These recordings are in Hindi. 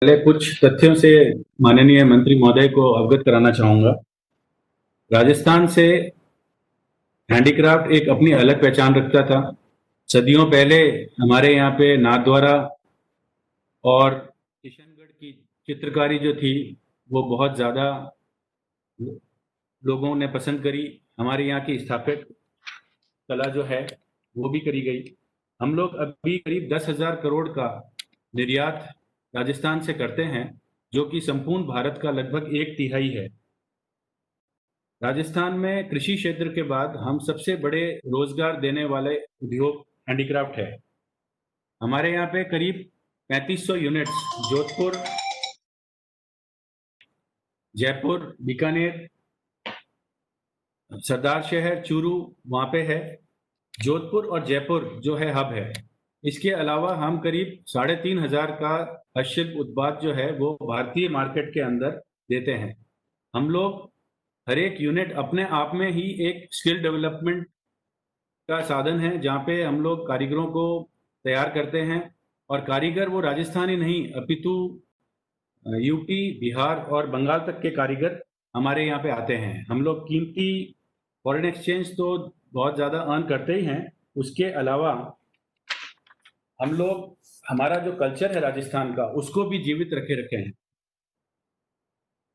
पहले कुछ तथ्यों से माननीय मंत्री महोदय को अवगत कराना चाहूंगा। राजस्थान से हैंडीक्राफ्ट एक अपनी अलग पहचान रखता था। सदियों पहले हमारे यहाँ पे नाथद्वारा और किशनगढ़ की चित्रकारी जो थी वो बहुत ज़्यादा लोगों ने पसंद करी। हमारे यहाँ की स्थापित कला जो है वो भी करी गई। हम लोग अभी करीब 10,000 करोड़ का निर्यात राजस्थान से करते हैं, जो कि संपूर्ण भारत का लगभग 1/3 है। राजस्थान में कृषि क्षेत्र के बाद हम सबसे बड़े रोजगार देने वाले उद्योग हैंडीक्राफ्ट है। हमारे यहाँ पे करीब 3500 यूनिट्स जोधपुर, जयपुर, बीकानेर, सरदार शहर, चूरू वहाँ पे है। जोधपुर और जयपुर जो है हब है। इसके अलावा हम करीब 3,500 का हस्तशिल्प उत्पाद जो है वो भारतीय मार्केट के अंदर देते हैं। हम लोग हर एक यूनिट अपने आप में ही एक स्किल डेवलपमेंट का साधन है, जहाँ पे हम लोग कारीगरों को तैयार करते हैं। और कारीगर वो राजस्थानी नहीं अपितु यूपी, बिहार और बंगाल तक के कारीगर हमारे यहाँ पे आते हैं। हम लोग कीमती फॉरेन एक्सचेंज तो बहुत ज़्यादा अर्न करते ही हैं। उसके अलावा हम लोग हमारा जो कल्चर है राजस्थान का उसको भी जीवित रखे हैं।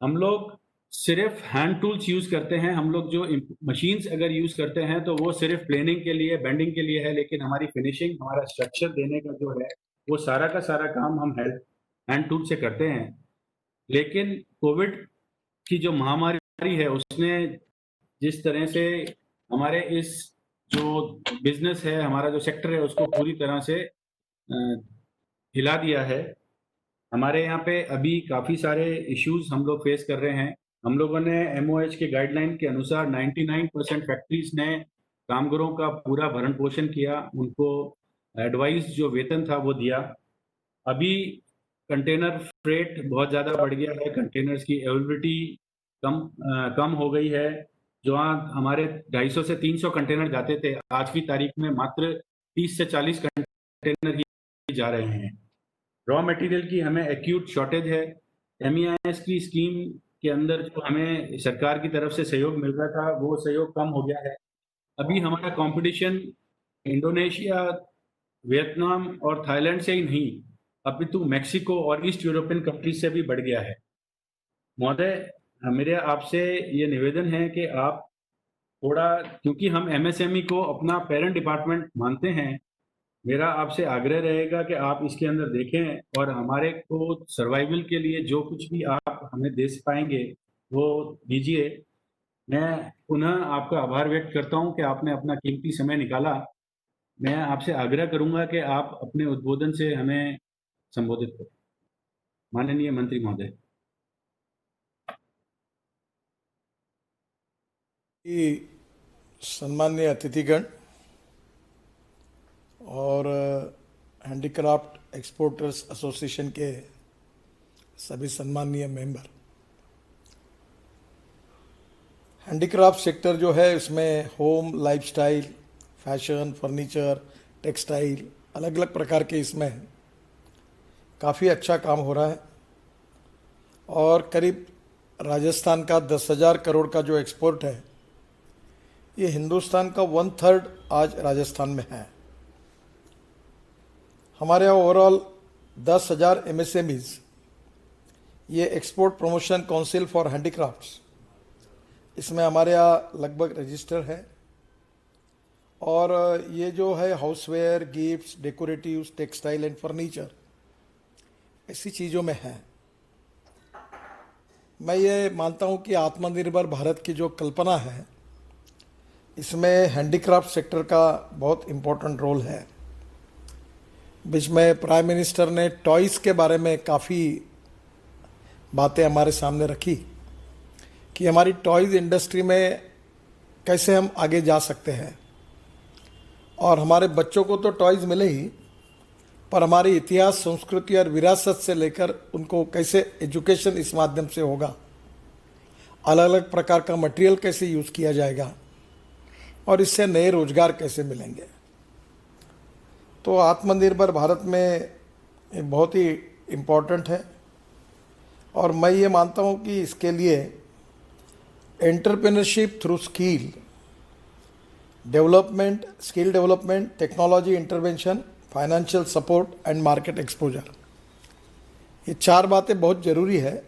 हम लोग सिर्फ हैंड टूल्स यूज करते हैं। हम लोग जो मशीन्स अगर यूज करते हैं तो वो सिर्फ प्लेनिंग के लिए, बेंडिंग के लिए है, लेकिन हमारी फिनिशिंग, हमारा स्ट्रक्चर देने का जो है वो सारा का सारा काम हम हैंड टूल से करते हैं। लेकिन कोविड की जो महामारी है उसने जिस तरह से हमारे इस जो बिजनेस है, हमारा जो सेक्टर है, उसको पूरी तरह से हिला दिया है। हमारे यहाँ पे अभी काफ़ी सारे इश्यूज हम लोग फेस कर रहे हैं। हम लोगों ने एमओएच के गाइडलाइन के अनुसार 99% फैक्ट्रीज ने कामगारों का पूरा भरण पोषण किया, उनको एडवाइस जो वेतन था वो दिया। अभी कंटेनर फ्रेट बहुत ज़्यादा बढ़ गया है, कंटेनर्स की अवेलेबिलिटी कम हो गई है। जो हमारे 250 से 300 कंटेनर जाते थे, आज की तारीख में मात्र 30 से 40 कंटेनर ही जा रहे हैं। रॉ मटेरियल की हमें एक्यूट शॉर्टेज है। एमईआईएस की स्कीम के अंदर जो हमें सरकार की तरफ से सहयोग मिल रहा था वो सहयोग कम हो गया है। अभी हमारा कंपटीशन इंडोनेशिया, वियतनाम और थाईलैंड से ही नहीं अपितु मैक्सिको और ईस्ट यूरोपियन कंट्रीज से भी बढ़ गया है। महोदय, मेरे आपसे ये निवेदन है कि आप थोड़ा, क्योंकि हम एमएसएमई को अपना पेरेंट डिपार्टमेंट मानते हैं, मेरा आपसे आग्रह रहेगा कि आप इसके अंदर देखें और हमारे को सर्वाइवल के लिए जो कुछ भी आप हमें दे पाएंगे वो दीजिए। मैं पुनः आपका आभार व्यक्त करता हूं कि आपने अपना कीमती समय निकाला। मैं आपसे आग्रह करूंगा कि आप अपने उद्बोधन से हमें संबोधित करें। माननीय मंत्री महोदय। सम्मान्य अतिथिगण और हैंडीक्राफ्ट एक्सपोर्टर्स एसोसिएशन के सभी सम्मानीय मेंबर, हैंडीक्राफ्ट सेक्टर जो है इसमें home, lifestyle, fashion, furniture, textile, अलग अलग प्रकार के इसमें काफ़ी अच्छा काम हो रहा है। और करीब राजस्थान का 10,000 करोड़ का जो एक्सपोर्ट है ये हिंदुस्तान का 1/3 आज राजस्थान में है। हमारे यहाँ ओवरऑल 10,000 एमएसएमईज ये export promotion council for handicrafts, इसमें हमारे यहाँ लगभग रजिस्टर है। और ये जो है houseware, gifts, decoratives, textile and furniture, ऐसी चीज़ों में है। मैं ये मानता हूँ कि आत्मनिर्भर भारत की जो कल्पना है इसमें हैंडीक्राफ्ट सेक्टर का बहुत इम्पोर्टेंट रोल है। बीच में प्राइम मिनिस्टर ने टॉयज़ के बारे में काफ़ी बातें हमारे सामने रखी कि हमारी टॉयज़ इंडस्ट्री में कैसे हम आगे जा सकते हैं। और हमारे बच्चों को तो टॉयज़ मिले ही, पर हमारी इतिहास, संस्कृति और विरासत से लेकर उनको कैसे एजुकेशन इस माध्यम से होगा, अलग अलग प्रकार का मटेरियल कैसे यूज़ किया जाएगा और इससे नए रोजगार कैसे मिलेंगे। तो आत्मनिर्भर भारत में ये बहुत ही इम्पोर्टेंट है। और मैं ये मानता हूँ कि इसके लिए entrepreneurship through skill development, technology intervention, financial support and market exposure, ये 4 बातें बहुत ज़रूरी है।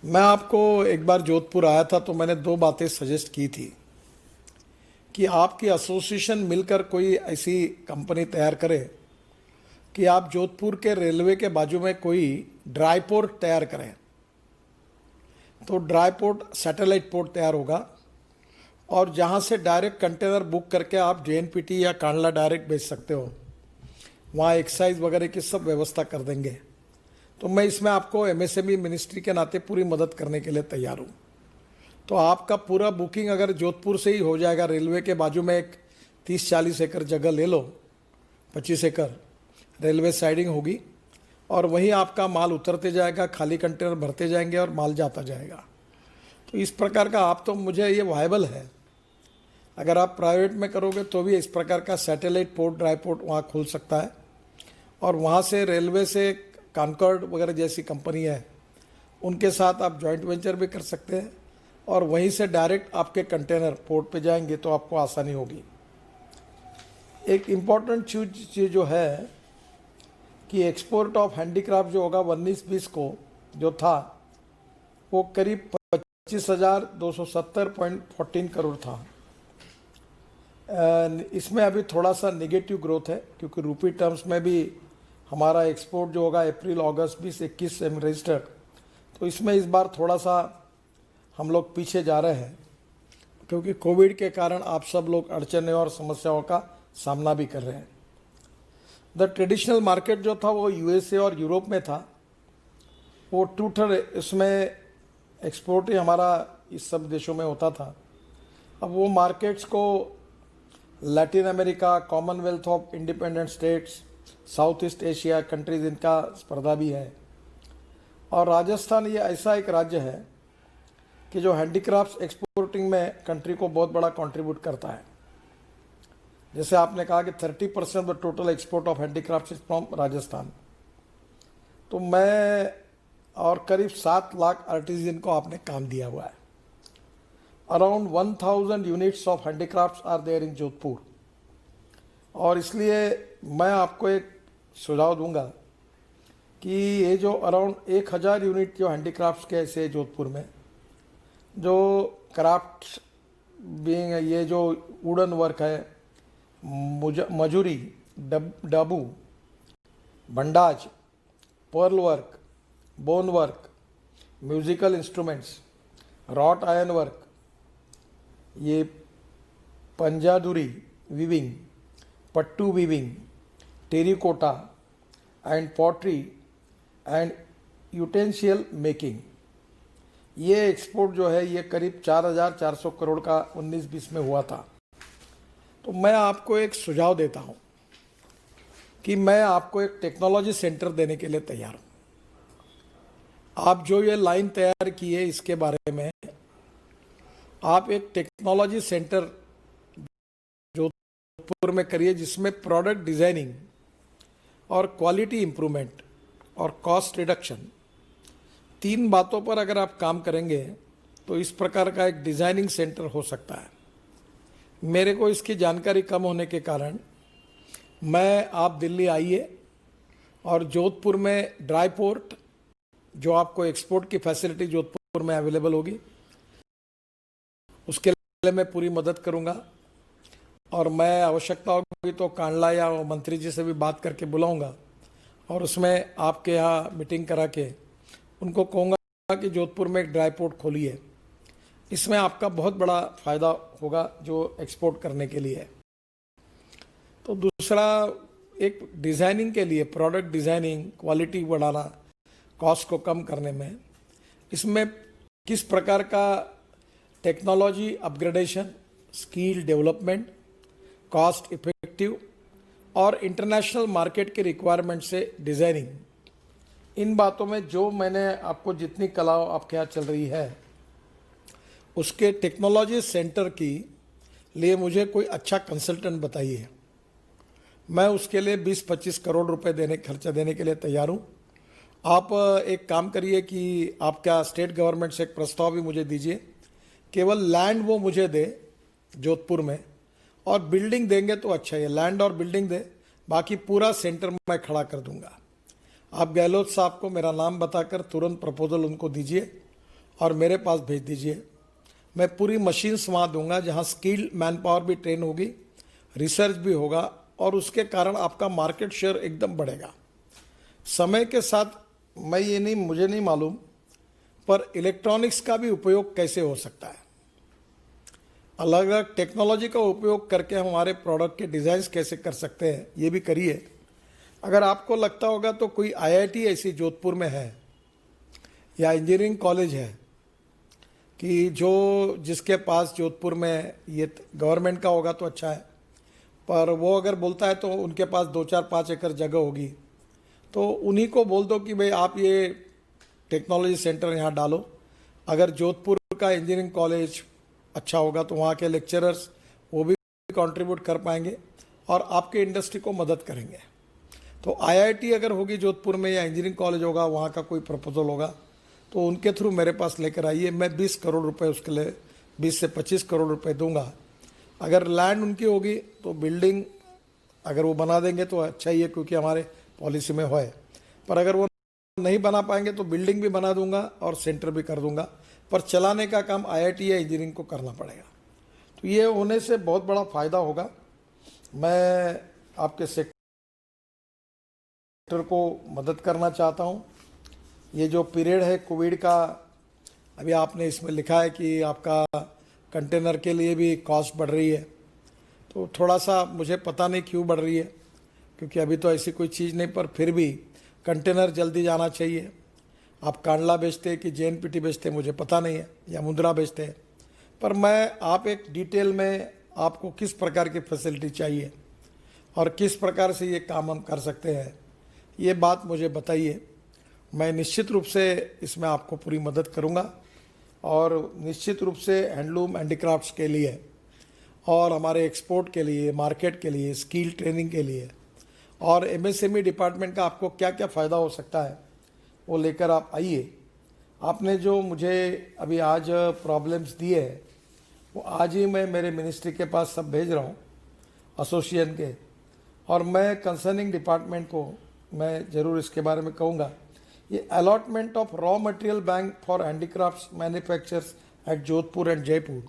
मैं आपको एक बार जोधपुर आया था तो मैंने 2 बातें सजेस्ट की थी कि आपकी एसोसिएशन मिलकर कोई ऐसी कंपनी तैयार करे कि आप जोधपुर के रेलवे के बाजू में कोई ड्राई पोर्ट तैयार करें। तो ड्राई पोर्ट सैटेलाइट पोर्ट तैयार होगा और जहाँ से डायरेक्ट कंटेनर बुक करके आप JNPT या कांडला डायरेक्ट भेज सकते हो, वहाँ एक्साइज वगैरह की सब व्यवस्था कर देंगे। तो मैं इसमें आपको MSME मिनिस्ट्री के नाते पूरी मदद करने के लिए तैयार हूँ। तो आपका पूरा बुकिंग अगर जोधपुर से ही हो जाएगा, रेलवे के बाजू में एक 30-40 एकड़ जगह ले लो, 25 एकड़ रेलवे साइडिंग होगी और वहीं आपका माल उतरते जाएगा, खाली कंटेनर भरते जाएंगे और माल जाता जाएगा। तो इस प्रकार का आप तो मुझे ये वायबल है। अगर आप प्राइवेट में करोगे तो भी इस प्रकार का सैटेलाइट पोर्ट, ड्राई पोर्ट वहाँ खुल सकता है और वहाँ से रेलवे से कॉन्कॉर्ड वगैरह जैसी कंपनी है उनके साथ आप जॉइंट वेंचर भी कर सकते हैं और वहीं से डायरेक्ट आपके कंटेनर पोर्ट पे जाएंगे तो आपको आसानी होगी। एक इम्पॉर्टेंट चीज़ जो है कि एक्सपोर्ट ऑफ हैंडीक्राफ्ट जो होगा 19-20 को जो था वो करीब 25,270.14 करोड़ था। इसमें अभी थोड़ा सा नेगेटिव ग्रोथ है क्योंकि रूपी टर्म्स में भी हमारा एक्सपोर्ट जो होगा अप्रैल अगस्त 2021 से रजिस्टर्ड, तो इसमें इस बार थोड़ा सा हम लोग पीछे जा रहे हैं क्योंकि कोविड के कारण आप सब लोग अड़चने और समस्याओं का सामना भी कर रहे हैं। द ट्रेडिशनल मार्केट जो था वो USA और यूरोप में था, वो टूटर इसमें एक्सपोर्ट ही हमारा इस सब देशों में होता था। अब वो मार्केट्स को Latin America, Commonwealth of independent states, south east Asia countries, इनका स्पर्धा भी है। और राजस्थान ये ऐसा एक राज्य है कि जो हैंडीक्राफ्ट्स एक्सपोर्टिंग में कंट्री को बहुत बड़ा कंट्रीब्यूट करता है। जैसे आपने कहा कि 30% of the total export of handicrafts is from Rajasthan. तो मैं और करीब 7 लाख आर्टिजन को आपने काम दिया हुआ है। Around 1000 units of handicrafts are there in Jodhpur. और इसलिए मैं आपको एक सुझाव दूंगा कि ये जो अराउंड 1000 यूनिट जो हैंडीक्राफ्ट्स के ऐसे जोधपुर में जो क्राफ्ट बीइंग ये जो वुडन वर्क है, मजूरी, डाबू, बंडाज, pearl work, bone work, musical instruments, wrought iron work, ये पंजादुरी वीविंग, पट्टू weaving, terracotta and pottery and utensil making, ये एक्सपोर्ट जो है ये करीब 4400 करोड़ का 19-20 में हुआ था। तो मैं आपको एक सुझाव देता हूँ कि मैं आपको एक टेक्नोलॉजी सेंटर देने के लिए तैयार हूँ। आप जो ये लाइन तैयार की है इसके बारे में आप एक टेक्नोलॉजी सेंटर जोधपुर में करिए जिसमें प्रोडक्ट डिजाइनिंग और क्वालिटी इंप्रूवमेंट और कॉस्ट रिडक्शन, 3 बातों पर अगर आप काम करेंगे तो इस प्रकार का एक डिजाइनिंग सेंटर हो सकता है। मेरे को इसकी जानकारी कम होने के कारण आप दिल्ली आइए और जोधपुर में ड्राई पोर्ट जो आपको एक्सपोर्ट की फैसिलिटी जोधपुर में अवेलेबल होगी उसके लिए मैं पूरी मदद करूंगा। और मैं आवश्यकता होगी तो कांडला या मंत्री जी से भी बात करके बुलाऊंगा और उसमें आपके यहाँ मीटिंग करा के उनको कहूँगा कि जोधपुर में एक ड्राई पोर्ट खोलिए। इसमें आपका बहुत बड़ा फ़ायदा होगा जो एक्सपोर्ट करने के लिए है। तो दूसरा, एक डिज़ाइनिंग के लिए प्रोडक्ट डिज़ाइनिंग, क्वालिटी बढ़ाना, कॉस्ट को कम करने में इसमें किस प्रकार का technology upgradation, skill development, cost effective और इंटरनेशनल मार्केट के रिक्वायरमेंट से डिज़ाइनिंग, इन बातों में जो मैंने आपको जितनी कला आपके यहाँ चल रही है उसके टेक्नोलॉजी सेंटर की लिए मुझे कोई अच्छा कंसल्टेंट बताइए। मैं उसके लिए 20-25 करोड़ रुपए खर्चा देने के लिए तैयार हूँ आप एक काम करिए कि आपका स्टेट गवर्नमेंट से एक प्रस्ताव भी मुझे दीजिए, केवल लैंड वो मुझे दे जोधपुर में, और बिल्डिंग देंगे तो अच्छा है, लैंड और बिल्डिंग दे, बाकी पूरा सेंटर मैं खड़ा कर दूंगा। आप गहलोत साहब को मेरा नाम बताकर तुरंत प्रपोजल उनको दीजिए और मेरे पास भेज दीजिए। मैं पूरी मशीन्स वहाँ दूंगा जहाँ स्किल्ड मैन पावर भी ट्रेन होगी, रिसर्च भी होगा, और उसके कारण आपका मार्केट शेयर एकदम बढ़ेगा। समय के साथ मुझे नहीं मालूम, पर इलेक्ट्रॉनिक्स का भी उपयोग कैसे हो सकता है, अलग अलग टेक्नोलॉजी का उपयोग करके हमारे प्रोडक्ट के डिज़ाइंस कैसे कर सकते हैं, ये भी करिए। अगर आपको लगता होगा तो कोई आईआईटी ऐसी जोधपुर में है या इंजीनियरिंग कॉलेज है कि जिसके पास जोधपुर में ये गवर्नमेंट का होगा तो अच्छा है, पर वो अगर बोलता है तो उनके पास 2-4-5 एकड़ जगह होगी, तो उन्हीं को बोल दो कि भाई आप ये टेक्नोलॉजी सेंटर यहाँ डालो। अगर जोधपुर का इंजीनियरिंग कॉलेज अच्छा होगा तो वहाँ के लेक्चरर्स वो भी कंट्रीब्यूट कर पाएंगे और आपके इंडस्ट्री को मदद करेंगे। तो आईआईटी अगर होगी जोधपुर में या इंजीनियरिंग कॉलेज होगा, वहाँ का कोई प्रपोजल होगा तो उनके थ्रू मेरे पास लेकर आइए। मैं 20 करोड़ रुपए उसके लिए 20 से 25 करोड़ रुपए दूंगा। अगर लैंड उनकी होगी तो बिल्डिंग अगर वो बना देंगे तो अच्छा ही है, क्योंकि हमारे पॉलिसी में है। पर अगर वो नहीं बना पाएंगे तो बिल्डिंग भी बना दूंगा और सेंटर भी कर दूंगा, पर चलाने का काम आईआईटी या इंजीनियरिंग को करना पड़ेगा। तो ये होने से बहुत बड़ा फायदा होगा। मैं आपके सेक्टर को मदद करना चाहता हूँ। ये जो पीरियड है कोविड का, अभी आपने इसमें लिखा है कि आपका कंटेनर के लिए भी कॉस्ट बढ़ रही है, तो थोड़ा सा मुझे पता नहीं क्यों बढ़ रही है, क्योंकि अभी तो ऐसी कोई चीज़ नहीं, पर फिर भी कंटेनर जल्दी जाना चाहिए। आप कांडला बेचते कि जेएनपीटी बेचते मुझे पता नहीं है, या मुंद्रा बेचते हैं, पर आप एक डिटेल में आपको किस प्रकार की फैसिलिटी चाहिए और किस प्रकार से ये काम हम कर सकते हैं, ये बात मुझे बताइए। मैं निश्चित रूप से इसमें आपको पूरी मदद करूंगा, और निश्चित रूप से हैंडलूम हैंडीक्राफ्ट्स के लिए और हमारे एक्सपोर्ट के लिए, मार्केट के लिए, स्किल ट्रेनिंग के लिए और एमएसएमई डिपार्टमेंट का आपको क्या क्या फ़ायदा हो सकता है वो लेकर आप आइए। आपने जो मुझे अभी आज प्रॉब्लम्स दिए हैं वो आज ही मैं मेरे मिनिस्ट्री के पास सब भेज रहा हूँ एसोसिएशन के, और मैं कंसर्निंग डिपार्टमेंट को मैं ज़रूर इसके बारे में कहूँगा। ये allotment of raw material bank for handicrafts manufacturers at Jodhpur and Jaipur,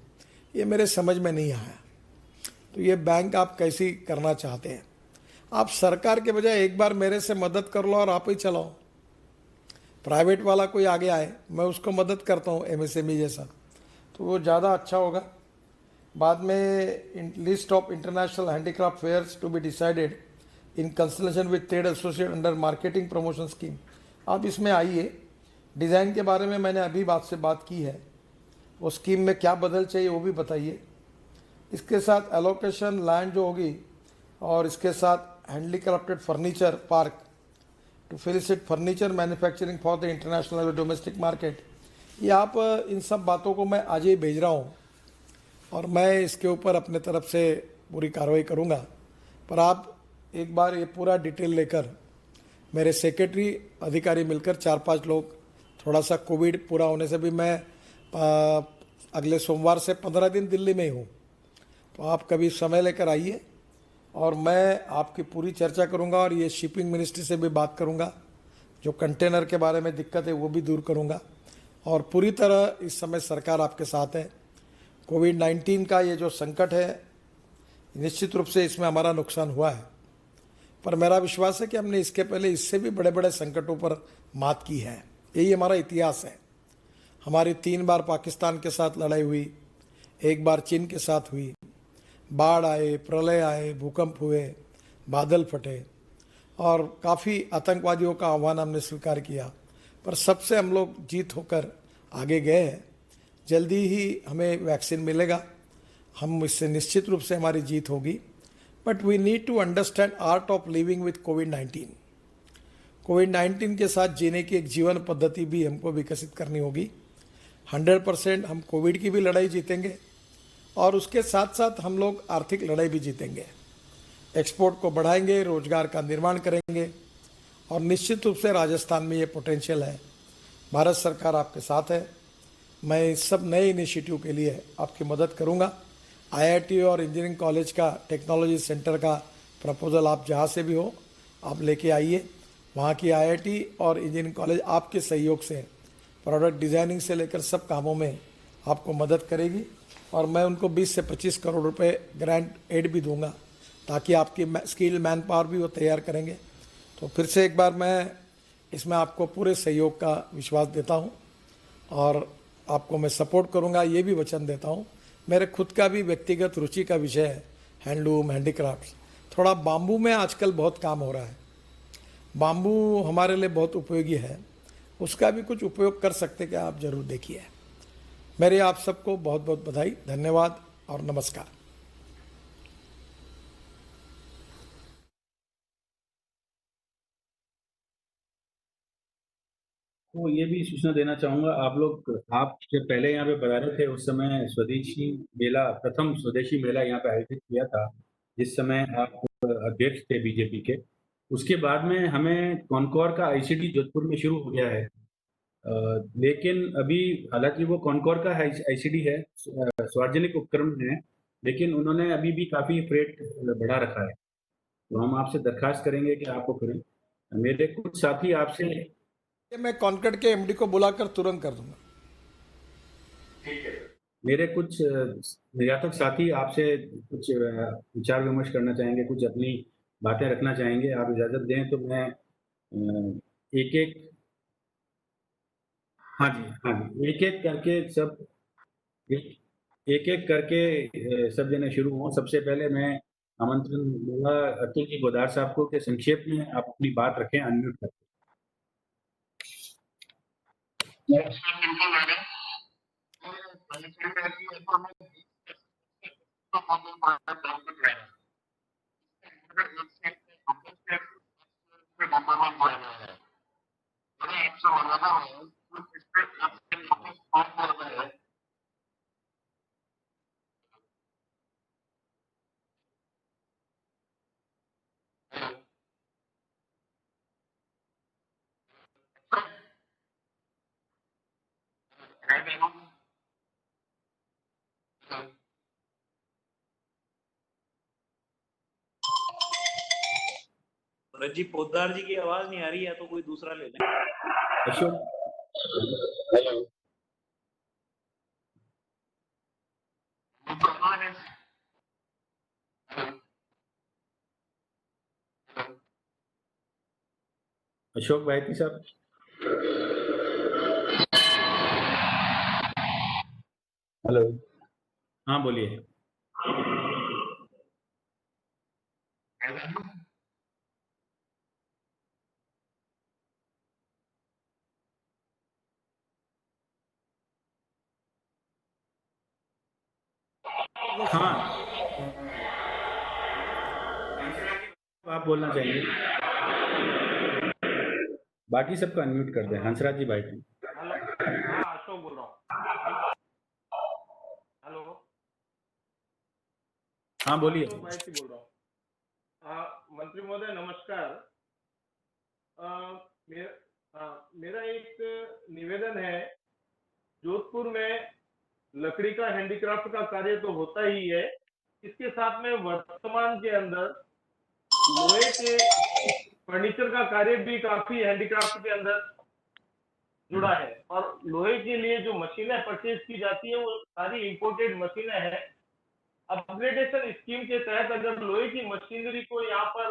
ये मेरे समझ में नहीं आया। तो ये बैंक आप कैसी करना चाहते हैं? आप सरकार के बजाय एक बार मेरे से मदद कर लो और आप ही चलाओ। प्राइवेट वाला कोई आगे आए, मैं उसको मदद करता हूँ एमएसएमई जैसा, तो वो ज़्यादा अच्छा होगा। बाद में list of international handicraft fairs to be decided in consultation with trade association under marketing promotion scheme, आप इसमें आइए। डिज़ाइन के बारे में मैंने अभी बात की है, वो स्कीम में क्या बदल चाहिए वो भी बताइए। इसके साथ एलोकेशन लैंड जो होगी, और इसके साथ handicrafted furniture park to facilitate furniture manufacturing for the international और डोमेस्टिक मार्केट, ये आप इन सब बातों को मैं आज ही भेज रहा हूँ, और मैं इसके ऊपर अपने तरफ से पूरी कार्रवाई करूँगा। पर आप एक बार ये पूरा डिटेल लेकर, मेरे सेक्रेटरी अधिकारी मिलकर 4-5 लोग, थोड़ा सा कोविड पूरा होने से भी मैं अगले सोमवार से 15 दिन दिल्ली में ही हूँ, तो आप कभी समय लेकर आइए और मैं आपकी पूरी चर्चा करूँगा, और ये शिपिंग मिनिस्ट्री से भी बात करूँगा, जो कंटेनर के बारे में दिक्कत है वो भी दूर करूँगा। और पूरी तरह इस समय सरकार आपके साथ है। कोविड-19 का ये जो संकट है, निश्चित रूप से इसमें हमारा नुकसान हुआ है, पर मेरा विश्वास है कि हमने इसके पहले इससे भी बड़े बड़े संकटों पर मात की है। यही हमारा इतिहास है। हमारी 3 बार पाकिस्तान के साथ लड़ाई हुई, 1 बार चीन के साथ हुई, बाढ़ आए, प्रलय आए, भूकंप हुए, बादल फटे, और काफ़ी आतंकवादियों का आह्वान हमने स्वीकार किया, पर सबसे हम लोग जीत होकर आगे गए हैं। जल्दी ही हमें वैक्सीन मिलेगा, हम इससे निश्चित रूप से हमारी जीत होगी। But we need to understand art of living with कोविड-19। कोविड-19 के साथ जीने की एक जीवन पद्धति भी हमको विकसित करनी होगी। 100% हम कोविड की भी लड़ाई जीतेंगे, और उसके साथ साथ हम लोग आर्थिक लड़ाई भी जीतेंगे। एक्सपोर्ट को बढ़ाएंगे, रोजगार का निर्माण करेंगे, और निश्चित रूप से राजस्थान में ये पोटेंशियल है। भारत सरकार आपके साथ है। मैं इस सब नए इनिशिएटिव के लिए आपकी मदद करूंगा। आईआईटी और इंजीनियरिंग कॉलेज का टेक्नोलॉजी सेंटर का प्रपोजल आप जहाँ से भी हो आप लेके आइए। वहाँ की आईआईटी और इंजीनियरिंग कॉलेज आपके सहयोग से प्रोडक्ट डिज़ाइनिंग से लेकर सब कामों में आपको मदद करेगी और मैं उनको 20 से 25 करोड़ रुपए ग्रांट एड भी दूंगा ताकि आपकी स्किल मैन पावर भी वो तैयार करेंगे। तो फिर से एक बार मैं इसमें आपको पूरे सहयोग का विश्वास देता हूँ और आपको मैं सपोर्ट करूँगा, ये भी वचन देता हूँ। मेरे खुद का भी व्यक्तिगत रुचि का विषय है हैंडलूम, हैंडीक्राफ्ट। थोड़ा बाम्बू में आजकल बहुत काम हो रहा है। बाम्बू हमारे लिए बहुत उपयोगी है, उसका भी कुछ उपयोग कर सकते क्या आप ज़रूर देखिए। मेरे आप सबको बहुत बहुत बधाई, धन्यवाद और नमस्कार। तो ये भी सूचना देना चाहूँगा, आप जब पहले यहाँ पे बता रहे थे उस समय स्वदेशी मेला, प्रथम स्वदेशी मेला यहाँ पे आयोजित किया था, जिस समय आप अध्यक्ष थे बीजेपी के। उसके बाद में हमें कॉनकॉर का आईसीडी जोधपुर में शुरू हो गया है। लेकिन अभी हालांकि वो कॉनकॉर का आईसीडी है, सार्वजनिक उपक्रम है, लेकिन उन्होंने अभी भी काफ़ी रेट बढ़ा रखा है। तो हम आपसे दरखास्त करेंगे कि आपको करें। मेरे कुछ साथी आपसे ये मैं कॉन्कॉर्ड के एमडी को बुलाकर तुरंत कर दूंगा। मेरे कुछ निर्यातक साथी आपसे कुछ विचार विमर्श करना चाहेंगे, कुछ अपनी बातें रखना चाहेंगे। आप इजाज़त दें तो मैं एक एक, हाँ जी, हाँ जी, एक एक करके सब, एक एक करके सब जने शुरू हों। सबसे पहले मैं आमंत्रण दूंगा अतुल जी गोदार साहब को कि संक्षेप में आप अपनी बात रखें, अनम्यूट करके। भरत जी, पोद्दार जी की आवाज नहीं आ रही है, तो कोई दूसरा ले लें। अशोक, अशोक भाई साहब, हेलो, हाँ बोलिए। हाँ, आप बोलना चाहेंगे, बाकी सबको अनम्यूट कर दें। हंसराज जी भाई। हेलो, हाँ अशोक बोल रहा हूँ। हेलो, हाँ बोलिए। अशोक भाई से बोल रहा हूँ। मंत्री महोदय नमस्कार। मेरा एक निवेदन है। जोधपुर में लकड़ी का हैंडीक्राफ्ट का कार्य तो होता ही है, इसके साथ में वर्तमान के अंदर लोहे के फर्नीचर का कार्य भी काफी हैंडीक्राफ्ट के अंदर जुड़ा है। और लोहे के लिए जो मशीनें परचेज की जाती है वो सारी इंपोर्टेड मशीनें हैं। अपग्रेडेशन स्कीम के तहत अगर लोहे की मशीनरी को यहाँ पर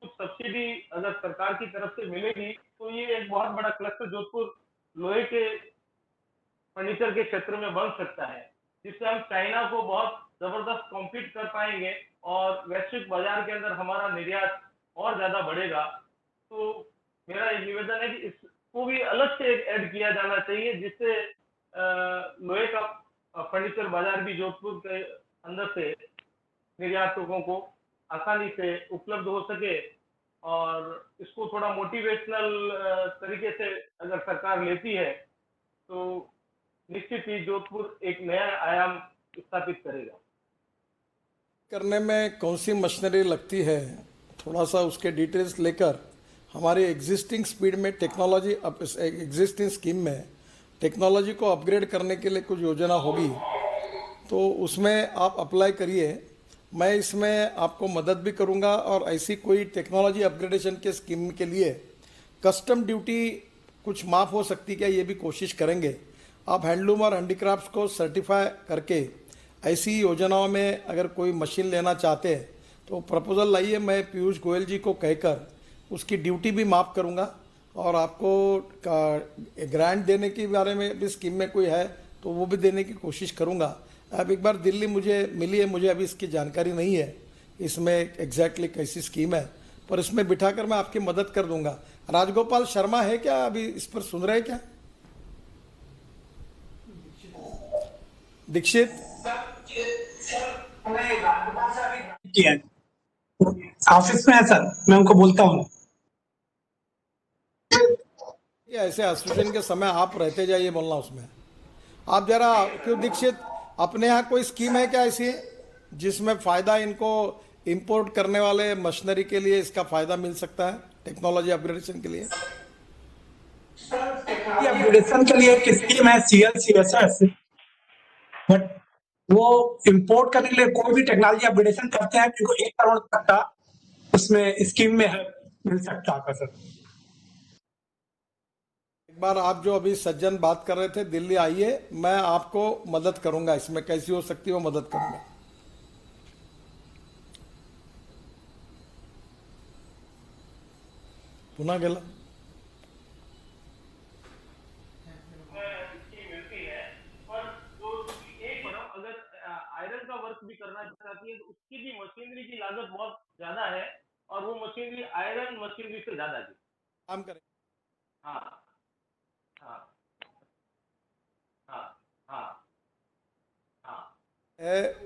कुछ सब्सिडी अगर सरकार की तरफ से मिलेगी तो ये एक बहुत बड़ा क्लस्टर जोधपुर लोहे के फर्नीचर के क्षेत्र में बन सकता है, जिससे हम चाइना को बहुत जबरदस्त कॉम्पीट कर पाएंगे और वैश्विक बाजार के अंदर हमारा निर्यात और ज्यादा बढ़ेगा। तो मेरा एक निवेदन है कि इसको भी अलग से ऐड किया जाना चाहिए, जिससे लोहे का फर्नीचर बाजार भी जोधपुर के अंदर से निर्यातकों को आसानी से उपलब्ध हो सके। और इसको थोड़ा मोटिवेशनल तरीके से अगर सरकार लेती है तो निश्चित ही जोधपुर एक नया आयाम स्थापित करेगा। करने में कौन सी मशीनरी लगती है, थोड़ा सा उसके डिटेल्स लेकर हमारे एग्जिस्टिंग स्पीड में टेक्नोलॉजी एग्जिस्टिंग स्कीम में टेक्नोलॉजी को अपग्रेड करने के लिए कुछ योजना होगी तो उसमें आप अप्लाई करिए। मैं इसमें आपको मदद भी करूंगा और ऐसी कोई टेक्नोलॉजी अपग्रेडेशन के स्कीम के लिए कस्टम ड्यूटी कुछ माफ़ हो सकती क्या, ये भी कोशिश करेंगे। आप हैंडलूम और हैंडीक्राफ्ट्स को सर्टिफाई करके ऐसी योजनाओं में अगर कोई मशीन लेना चाहते हैं तो प्रपोजल लाइए, मैं पीयूष गोयल जी को कहकर उसकी ड्यूटी भी माफ़ करूंगा और आपको ग्रांट देने के बारे में भी स्कीम में कोई है तो वो भी देने की कोशिश करूंगा। अब एक बार दिल्ली मुझे मिली है, मुझे अभी इसकी जानकारी नहीं है इसमें एग्जैक्टली कैसी स्कीम है, पर इसमें बिठाकर मैं आपकी मदद कर दूंगा। राजगोपाल शर्मा है क्या अभी इस पर सुन रहे हैं क्या? दीक्षित ऑफिस में है सर, मैं उनको बोलता हूँ। ऐसे एसोसिएशन के समय आप रहते जाइए बोलना उसमें। आप जरा क्यों दीक्षित, अपने यहाँ कोई स्कीम है क्या ऐसी जिसमें फायदा इनको इंपोर्ट करने वाले मशीनरी के लिए इसका फायदा मिल सकता है टेक्नोलॉजी अपग्रेडेशन के लिए? अपग्रेडेशन के लिए एक स्कीम है CLCSS, बट वो इंपोर्ट करने के लिए कोई भी टेक्नोलॉजी अपग्रेडेशन करते हैं तो 1 करोड़ तक का उसमें स्कीम में मिल सकता है सर। एक बार आप जो अभी सज्जन बात कर रहे थे, दिल्ली आइए, मैं आपको मदद करूंगा, इसमें कैसी हो सकती है वो मदद करूंगा। पुनः गेला आयरन का वर्क भी करना चाहती है तो उसकी भी मशीनरी की लागत बहुत ज्यादा है और वो मशीनरी आयरन मशीनरी से ज्यादा की काम करें। हाँ हाँ हाँ हाँ हाँ।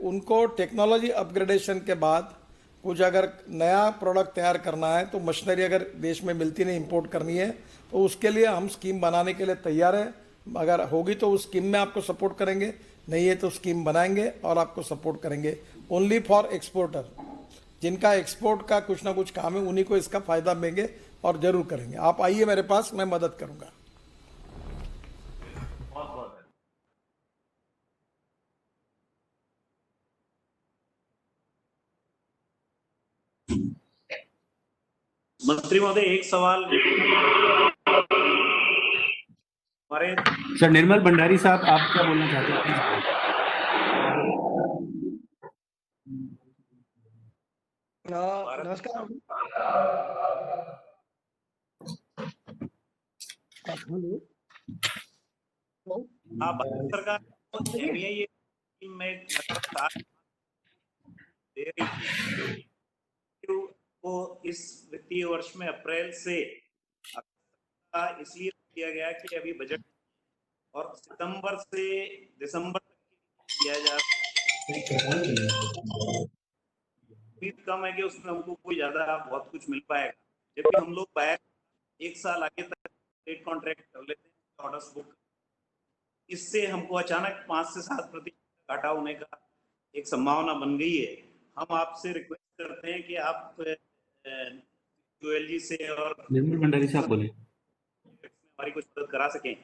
उनको टेक्नोलॉजी अपग्रेडेशन के बाद कुछ अगर नया प्रोडक्ट तैयार करना है तो मशीनरी अगर देश में मिलती नहीं, इंपोर्ट करनी है तो उसके लिए हम स्कीम बनाने के लिए तैयार हैं। अगर होगी तो उस स्कीम में आपको सपोर्ट करेंगे, नहीं है तो स्कीम बनाएंगे और आपको सपोर्ट करेंगे। ओनली फॉर एक्सपोर्टर, जिनका एक्सपोर्ट का कुछ ना कुछ काम है उन्हीं को इसका फायदा देंगे और जरूर करेंगे। आप आइए मेरे पास, मैं मदद करूंगा। मंत्री महोदय, एक सवाल हमारे सर निर्मल भंडारी साहब, आप क्या बोलना चाहते हैं? नमस्कार। भारत सरकार MEIA में लगभग दे रही थी को इस वित्तीय वर्ष में अप्रैल से इसलिए किया गया कि अभी बजट और सितंबर से दिसंबर तक किया जा उम्मीद कम है कि उसमें हमको कोई ज्यादा बहुत कुछ मिल पाएगा, जबकि हम लोग बैक 1 साल आगे तक स्टेट कॉन्ट्रैक्ट कर लेते हैं, ऑर्डर्स बुक। इससे हमको अचानक 5 से 7% घाटा होने का एक संभावना बन गई है। हम आपसे रिक्वेस्ट करते हैं कि आप गोयल जी से और निर्मल भंडारी साहब बोले हमारी कुछ मदद करा सकें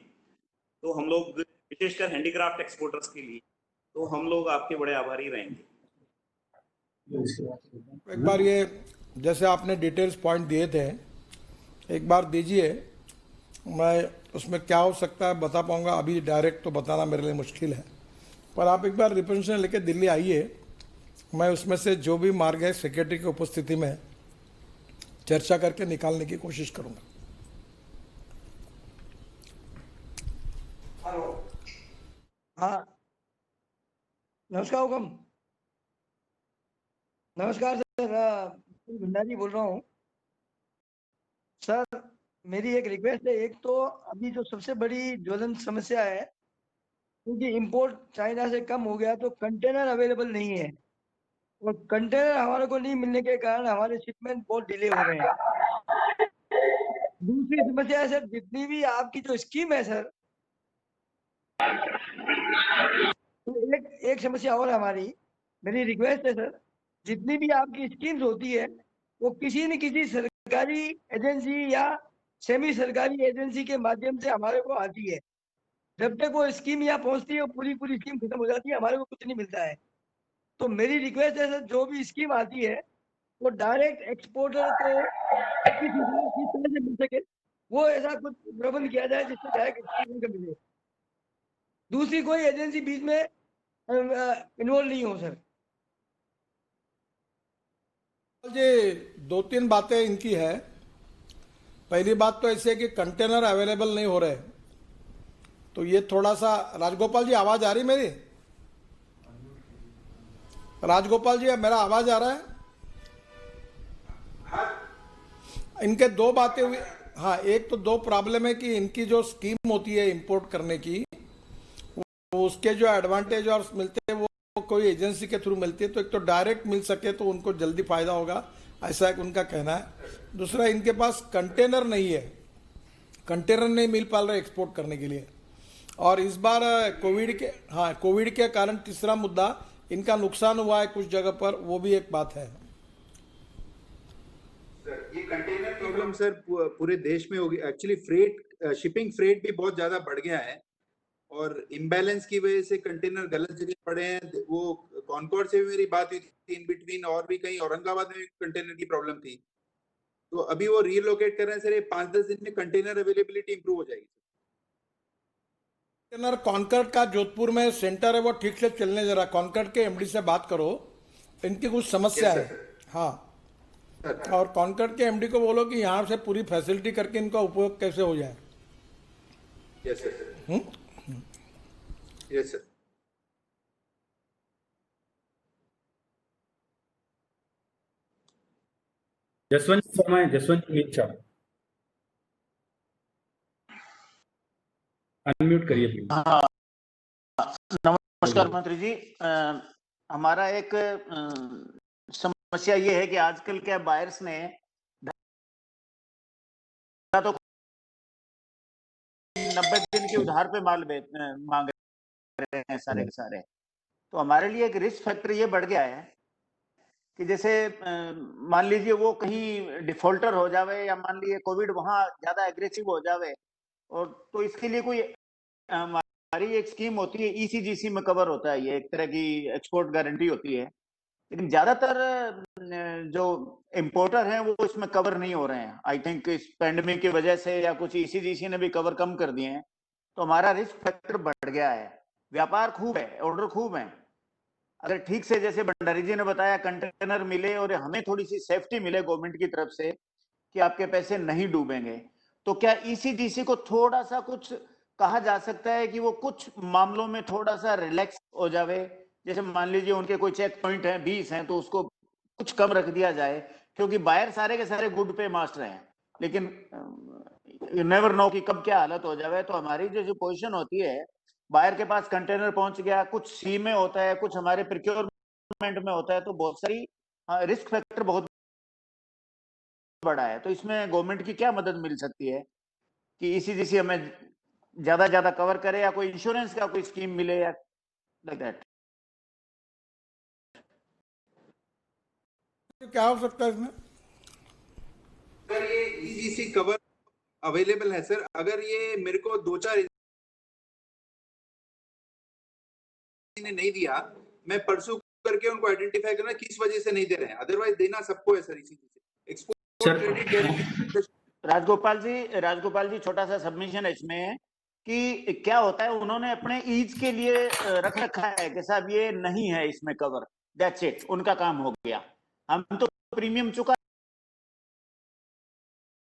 तो हम लोग, विशेषकर हैंडीक्राफ्ट एक्सपोर्टर्स के लिए, तो हम लोग आपके बड़े आभारी रहेंगे। एक बार ये जैसे आपने डिटेल्स पॉइंट दिए थे, एक बार दीजिए, मैं उसमें क्या हो सकता है बता पाऊंगा। अभी डायरेक्ट तो बताना मेरे लिए मुश्किल है, पर आप एक बार रिप्रेजेंटेशन लेके दिल्ली आइए, मैं उसमें से जो भी मार्ग है सेक्रेटरी की उपस्थिति में चर्चा करके निकालने की कोशिश करूंगा। हेलो, हाँ नमस्कार हुकम। नमस्कार सर, भंडारी बोल रहा हूँ सर। मेरी एक रिक्वेस्ट है, एक तो अभी जो सबसे बड़ी ज्वलंत समस्या है, क्योंकि इंपोर्ट चाइना से कम हो गया तो कंटेनर अवेलेबल नहीं है और कंटेनर हमारे को नहीं मिलने के कारण हमारे शिपमेंट बहुत डिले हो रहे हैं। दूसरी समस्या है सर, जितनी भी आपकी जो स्कीम है सर, तो एक समस्या और हमारी, मेरी रिक्वेस्ट है सर, जितनी भी आपकी स्कीम्स होती है वो किसी न किसी सरकारी एजेंसी या सेमी सरकारी एजेंसी के माध्यम से हमारे को आती है। जब तक वो स्कीम यहाँ पहुंचती है, पूरी पूरी स्कीम खत्म हो जाती है, हमारे को कुछ नहीं मिलता है। तो मेरी रिक्वेस्ट है सर, जो भी स्कीम आती है वो डायरेक्ट एक्सपोर्टर को किस तरह से मिल सके, वो ऐसा कुछ प्रबंध किया जाए जिससे डायरेक्ट एक्सपोर्टर को मिले, दूसरी कोई एजेंसी बीच में इन्वॉल्व नहीं हो सर। ये 2-3 बातें इनकी है। पहली बात तो ऐसे है कि कंटेनर अवेलेबल नहीं हो रहे, तो ये थोड़ा सा। राजगोपाल जी, आवाज आ रही मेरी? राजगोपाल जी, मेरा आवाज आ रहा है? इनके दो बातें हुई। हाँ, एक तो दो प्रॉब्लम है कि इनकी जो स्कीम होती है इंपोर्ट करने की, वो उसके जो एडवांटेज और मिलते हैं वो कोई एजेंसी के थ्रू मिलती है, तो एक तो डायरेक्ट मिल सके तो उनको जल्दी फायदा होगा, ऐसा एक उनका कहना है। दूसरा, इनके पास कंटेनर नहीं है, कंटेनर नहीं मिल पा रहे एक्सपोर्ट करने के लिए। और इस बार कोविड के कारण तीसरा मुद्दा, इनका नुकसान हुआ है कुछ जगह पर, वो भी एक बात है। ये कंटेनर प्रॉब्लम सर पूरे देश में होगी। एक्चुअली शिपिंग फ्रेट भी बहुत ज्यादा बढ़ गया है और इम्बैलेंस की वजह से कंटेनर गलत जगह पड़े हैं। वो कॉनकॉर्ड से भी मेरी बात हुई थी इन बिटवीन, और भी कहीं औरंगाबाद में भी कंटेनर की प्रॉब्लम थी, तो अभी वो रीलोकेट कर रहे हैं सर। ये 5-10 दिन में कंटेनर अवेलेबिलिटी इंप्रूव हो जाएगी। कंटेनर कॉन्कॉर्ड का जोधपुर में सेंटर है, वो ठीक से चलने जरा कॉन्कॉर्ड के एमडी से बात करो, इनकी कुछ समस्या है। हाँ, और कॉन्कॉर्ड के एमडी को बोलो कि यहाँ से पूरी फैसिलिटी करके इनका उपयोग कैसे हो जाए। Yes sir. Yes sir. Jaswant Sharma है, जसवंत मीर साहब, अनम्यूट करिए प्लीज। हाँ, नमस्कार मंत्री जी। हमारा एक समस्या ये है कि आजकल क्या बायर्स ने तो 90 दिन के उधार पे माल मांग रहे हैं सारे के सारे। तो हमारे लिए एक रिस्क फैक्टर ये बढ़ गया है कि जैसे मान लीजिए वो कहीं डिफॉल्टर हो जावे, या मान लीजिए कोविड वहां ज्यादा एग्रेसिव हो जावे, और तो इसके लिए कोई हमारी एक स्कीम होती है, ईसीजीसी में कवर होता है, ये एक तरह की एक्सपोर्ट गारंटी होती है। लेकिन ज्यादातर जो इम्पोर्टर हैं वो इसमें कवर नहीं हो रहे हैं। आई थिंक इस पेंडेमिक की वजह से या कुछ ईसीजीसी ने भी कवर कम कर दिए हैं, तो हमारा रिस्क फैक्टर बढ़ गया है। व्यापार खूब है, ऑर्डर खूब है, अगर ठीक से जैसे भंडारी जी ने बताया कंटेनर मिले और हमें थोड़ी सी सेफ्टी मिले गवर्नमेंट की तरफ से कि आपके पैसे नहीं डूबेंगे, तो क्या ईसीजीसी को थोड़ा सा कुछ कहा जा सकता है कि वो कुछ मामलों में थोड़ा सा रिलैक्स हो जावे? जैसे मान लीजिए उनके कोई चेक पॉइंट है 20 हैं, तो उसको कुछ कम रख दिया जाए, क्योंकि बायर सारे के सारे गुड पे मास्टर हैं, लेकिन यू नेवर नो कि कब क्या हालत हो जाए। तो हमारी जो पोजीशन होती है, बायर के पास कंटेनर पहुंच गया, कुछ सी में होता है, कुछ हमारे प्रोक्योरमेंट में होता है, तो बहुत सारी रिस्क फैक्टर बहुत बड़ा है। तो इसमें गवर्नमेंट की क्या मदद मिल सकती है कि ईसीजीसी हमें ज्यादा कवर करे, या कोई इंश्योरेंस का कोई स्कीम मिले, या लाइक दैट? क्या हो सकता है इसमें? अगर ये ईसीजीसी कवर अवेलेबल है सर, अगर ये मेरे को 2-4 ने नहीं दिया, मैं परसों करके उनको आइडेंटिफाई करना किस वजह से नहीं दे रहे हैं। अदरवाइज देना सबको है sir ECGC export credit guarantee. Rajagopal ji, छोटा सा सबमिशन है इसमें कि क्या होता है, उन्होंने अपने ईज के लिए रख रखा है कि साहब ये नहीं है इसमें कवर, दैट्स इट, उनका काम हो गया। हम तो प्रीमियम चुका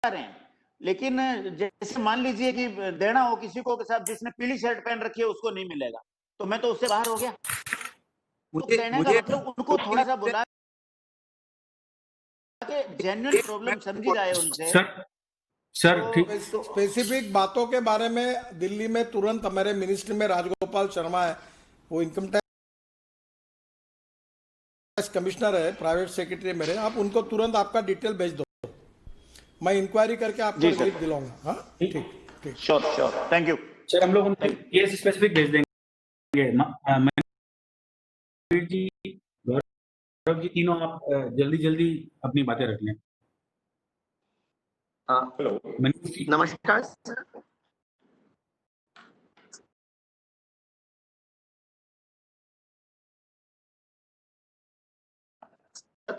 रहे हैं, लेकिन जैसे मान लीजिए कि देना हो किसी को कि साहब जिसने पीली शर्ट पहन रखी है उसको नहीं मिलेगा, तो मैं तो उससे बाहर हो गया। तो कहने का मतलब उनको थोड़ा सा बुला के जेन्युइन प्रॉब्लम समझी जाए उनसे। सर ठीक। स्पेसिफिक बातों के बारे में दिल्ली में तुरंत हमारे मिनिस्ट्री में राजगोपाल शर्मा है, वो इनकम टैक्स कमिश्नर है, प्राइवेट सेक्रेटरी मेरे, आप उनको तुरंत आपका डिटेल भेज दो, मैं इंक्वायरी करके आपको रिलीफ दिलाऊंगा। हाँ, ठीक, श्योर, थैंक यू सर। हम लोग केस स्पेसिफिक भेज देंगे। महावीर जी, गौरव जी, तीनों आप जल्दी अपनी बातें रख लें। हेलो मनीष जी, नमस्कार sir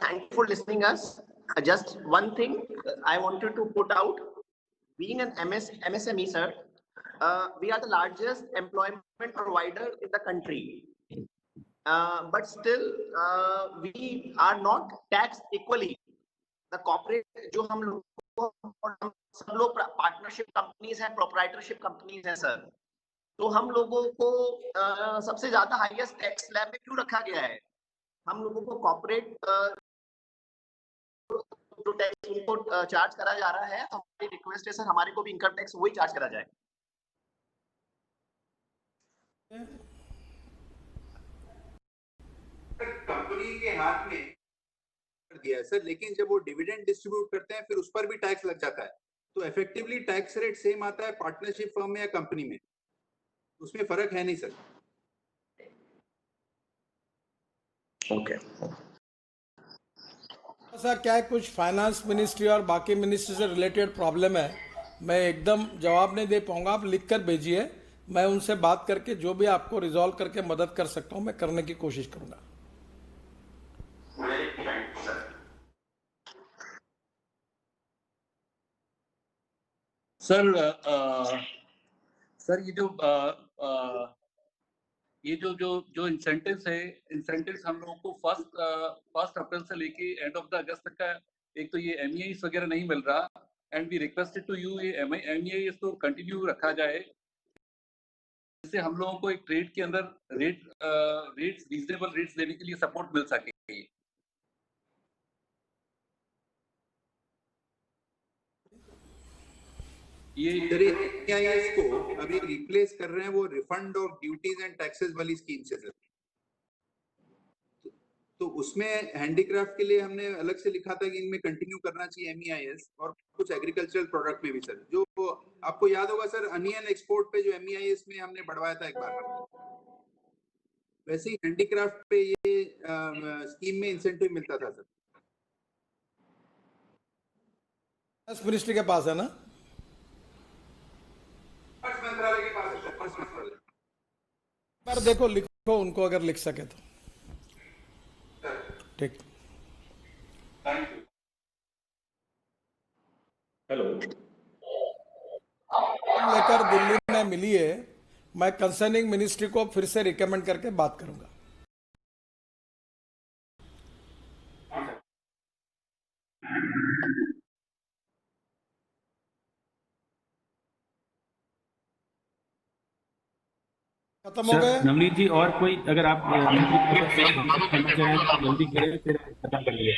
thank you for listening us just one thing I wanted to put out being an MSME sir we are the largest employment provider in the country but still we are not taxed equally the corporate जो हम लोग हम सब लोग पार्टनरशिप कंपनीज हैं प्रोप्राइटरशिप कंपनीज हैं सर तो हम लोगों को सबसे ज्यादा हाईएस्ट टैक्स स्लैब में क्यों रखा गया है हम लोगों को कॉर्पोरेट जो टैक्स उनको चार्ज करा जा रहा है तो हमारी रिक्वेस्ट है सर हमारे को भी इनकम टैक्स वही चार्ज करा जाए कंपनी के हाथ में कर दिया है सर, लेकिन जब वो डिविडेंड डिस्ट्रीब्यूट करते हैं फिर उस पर भी टैक्स लग जाता है, तो इफेक्टिवली टैक्स रेट सेम आता है पार्टनरशिप फर्म में या कंपनी में, उसमें फर्क है नहीं सर। ओके ऐसा क्या है, कुछ फाइनेंस मिनिस्ट्री और बाकी मिनिस्ट्री से रिलेटेड प्रॉब्लम है, मैं एकदम जवाब नहीं दे पाऊंगा, आप लिख कर भेजिए, मैं उनसे बात करके जो भी आपको रिजॉल्व करके मदद कर सकता हूं मैं करने की कोशिश करूंगा। सर ये जो इंसेंटिव्स है, इंसेंटिव्स हम लोगों को फर्स्ट अप्रैल से लेके एंड ऑफ द अगस्त तक का एक तो ये MEIS वगैरह नहीं मिल रहा and we requested to you ये MEIS तो कंटिन्यू रखा जाए, जिससे हम लोगों को एक ट्रेड के अंदर रेट्स रीजनेबल रेट्स देने के लिए सपोर्ट मिल सके। ये MEIS को अभी रिप्लेस कर रहे हैं वो रिफंड और ड्यूटीज एंड टैक्सेस वाली स्कीम से सर, तो उसमें हैंडीक्राफ्ट के लिए हमने अलग से लिखा था कि इनमें कंटिन्यू करना चाहिए MEIS, और कुछ एग्रीकल्चरल प्रोडक्ट में भी सर, जो आपको याद होगा सर अनियन एक्सपोर्ट पे जो MEIS में हमने बढ़वाया था एक बार, वैसे ही हैंडीक्राफ्ट पे ये स्कीम में इंसेंटिव मिलता था सर। मिनिस्ट्री के पास है ना, मंत्रालय के पास है सर, पर देखो लिखो उनको अगर लिख सके तो ठीक। हेलो लेकर दिल्ली में मिली है, मैं कंसर्निंग मिनिस्ट्री को फिर से रिकमेंड करके बात करूंगा। खत्म हो गए नवनीत जी, और कोई अगर आप करना चाहें तो जल्दी करें, फिर खत्म कर लिए।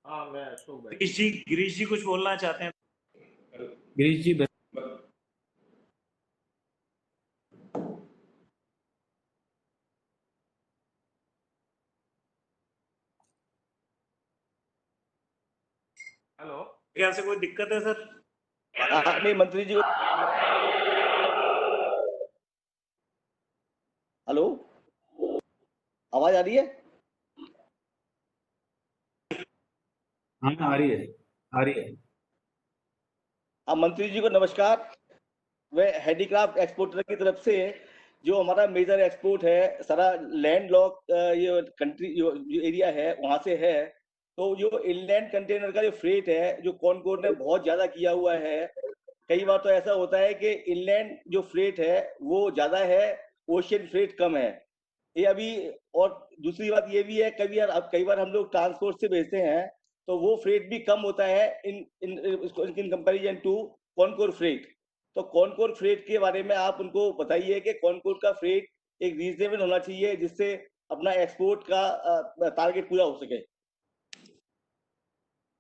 हाँ मैं अशोक भाई। गिरीश जी कुछ बोलना चाहते हैं? गिरीश जी हेलो, क्या से कोई दिक्कत है सर? नहीं मंत्री जी, हेलो आवाज आ रही है? हाँ आ रही है, आ रही है। हाँ मंत्री जी को नमस्कार। मैं हैंडीक्राफ्ट एक्सपोर्टर की तरफ से जो हमारा मेजर एक्सपोर्ट है सारा लैंड लॉक ये कंट्री जो एरिया है वहां से है, तो जो इनलैंड कंटेनर का जो फ्रेट है जो कॉनकोर ने बहुत ज्यादा किया हुआ है, कई बार तो ऐसा होता है कि इनलैंड जो फ्रेट है वो ज्यादा है, ओशियन फ्रेट कम है ये अभी। और दूसरी बात ये भी है कई बार हम लोग ट्रांसपोर्ट से भेजते हैं तो वो फ्रेट भी कम होता है in comparison to Concor freight. तो कॉनकोर फ्रेट के बारे में आप उनको बताइए कि कॉनकोर का फ्रेट एक रीजनेबल होना चाहिए जिससे अपना एक्सपोर्ट का टारगेट पूरा हो सके।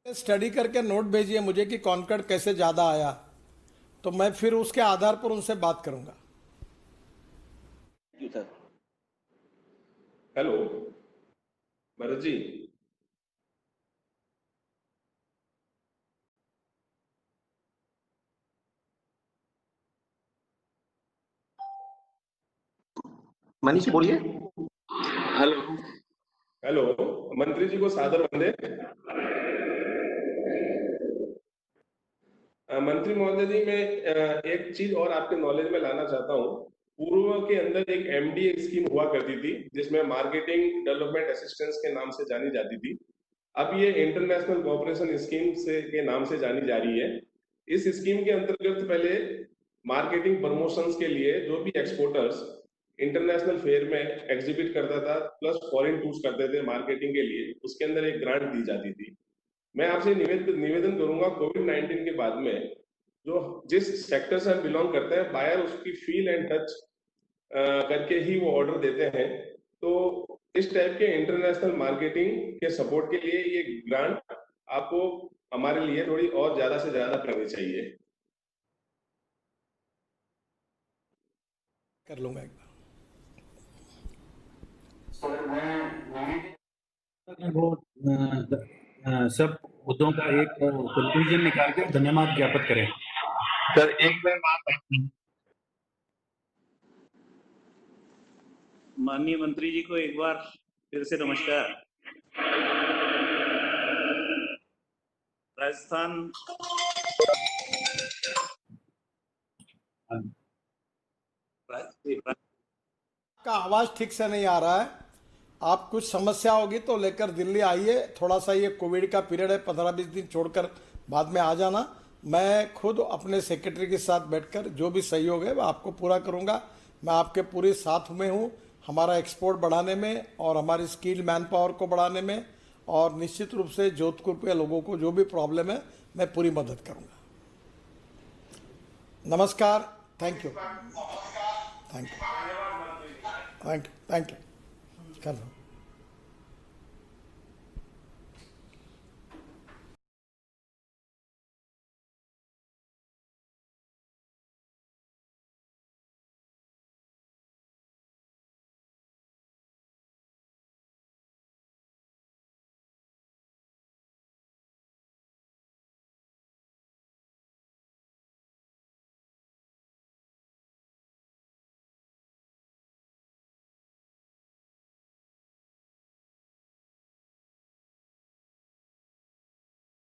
स्टडी करके नोट भेजिए मुझे कि कॉनकॉर्ड कैसे ज्यादा आया, तो मैं फिर उसके आधार पर उनसे बात करूंगा। जी सर। हेलो भरत जी, मनीष जी बोलिए। हेलो हेलो, मंत्री जी को सादर वंदे। मंत्री महोदय जी, मैं एक चीज और आपके नॉलेज में लाना चाहता हूँ। पूर्व के अंदर एक एमडीए स्कीम हुआ करती थी जिसमें मार्केटिंग डेवलपमेंट असिस्टेंस के नाम से जानी जाती थी। अब ये इंटरनेशनल कोऑपरेशन स्कीम से के नाम से जानी जा रही है। इस स्कीम के अंतर्गत पहले मार्केटिंग प्रमोशंस के लिए जो भी एक्सपोर्टर्स इंटरनेशनल फेयर में एग्जिबिट करता था प्लस फॉरेन टूर्स करते थे मार्केटिंग के लिए, उसके अंदर एक ग्रांट दी जाती थी। मैं आपसे निवेदन करूंगा, कोविड-19 के बाद में जो जिस सेक्टर से हम बिलोंग करते हैं, बायर उसकी फील एंड टच करके ही वो ऑर्डर देते हैं। तो इस टाइप के इंटरनेशनल मार्केटिंग के सपोर्ट के लिए ये ग्रांट आपको हमारे लिए थोड़ी और ज्यादा से ज्यादा करनी चाहिए। कर लूंगा एक बार। वो सब मुद्दों का एक कंक्लूजन निकाल के धन्यवाद ज्ञापित करें। सर एक मैं माननीय मंत्री जी को एक बार फिर से नमस्कार। राजस्थान का आवाज ठीक से नहीं आ रहा है। आप कुछ समस्या होगी तो लेकर दिल्ली आइए। थोड़ा सा ये कोविड का पीरियड है, 15-20 दिन छोड़कर बाद में आ जाना। मैं खुद अपने सेक्रेटरी के साथ बैठकर जो भी सहयोग है मैं आपको पूरा करूंगा। मैं आपके पूरे साथ में हूँ हमारा एक्सपोर्ट बढ़ाने में और हमारी स्किल मैन पावर को बढ़ाने में, और निश्चित रूप से जोधपुर के लोगों को जो भी प्रॉब्लम है मैं पूरी मदद करूंगा। नमस्कार। Thank you. Thank you. Thank you. कर लो।